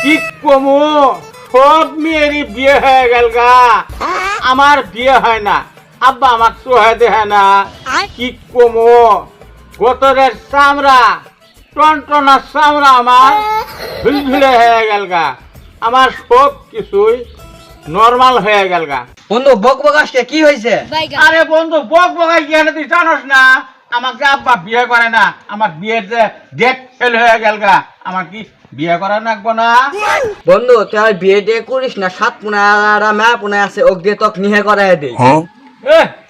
কি কমু সব মেয়েরই বিয়ে হয়ে গেল গা, আমার বিয়ে হয় না। আব্বা আমাকে সোহায় দেয় না। কি কমু গোতরের চামড়া, টনটনা চামড়া আমার ঝুলঝুলে হয়ে গেল গা। আমার সব কিছুই নর্মাল হয়ে গেল গা। বন্ধু বক বক আসছে, কি হয়েছে? আরে বন্ধু বক বকাই গিয়ে তুই জানোস না আমাকে আব্বা বিয়ে করে না। আমার বিয়ের যে ডেট ফেল হয়ে গেল গা, আমার কি বিয়ে করা লাগবো না? বন্ধু তুই আর বিয়ে টিয়ে করিস না, সাত পুনা মেয়া পুনা আছে, ওক দিয়ে তোকে নিহে করাই দেই।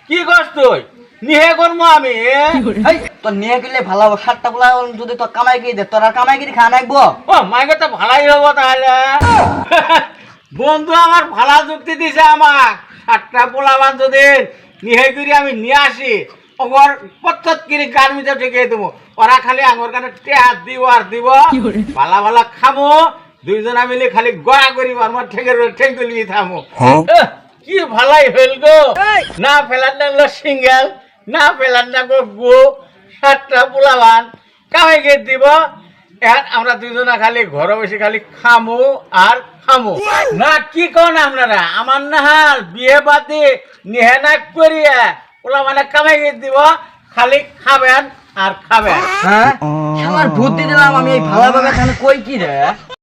কি করছ তুই? নিহে করবো আমি? তোর নিয়ে গেলে ভালো হবো, সাতটা পোলা যদি তোর কামাই গিয়ে দে, তোর আর কামাই গিয়ে খাওয়া নাকবো। ও মাইকে তো ভালাই হবো তাহলে। বন্ধু আমার ভালা যুক্তি দিছে আমার। 7টা পোলাবান যদি নিহে করে আমি নিয়ে আসি, ওর পথত কিরি গার্মিতে ঢেকে দেবো। ওরা খালি আঙুর কানে টেহাত দিব আর দিব, ভালা ভালা খামো, দুইজনা মিলে খালি গয়া করিব, আমার ঠেকের ঠেক তুলিয়ে থামো। কি ভালাই হইল গো, না ফেলার নাগলো সিঙ্গেল, না ফেলার নাগলো গো। 7টা পোলাবান কামাই গিয়ে দিব, এখন আমরা দুইজনা খালি ঘরে বসে খালি খামো আর খামো। না কি কোন আপনারা? আমার না হাল বিয়ে বাদে নেহেনা করিয়া ওলা মানে কামাই গিয়ে দিব, খালি খাবেন আর খাবেন। হ্যাঁ আমার বুদ্ধি দিলাম আমি, এই ভালোভাবে কই কি রে।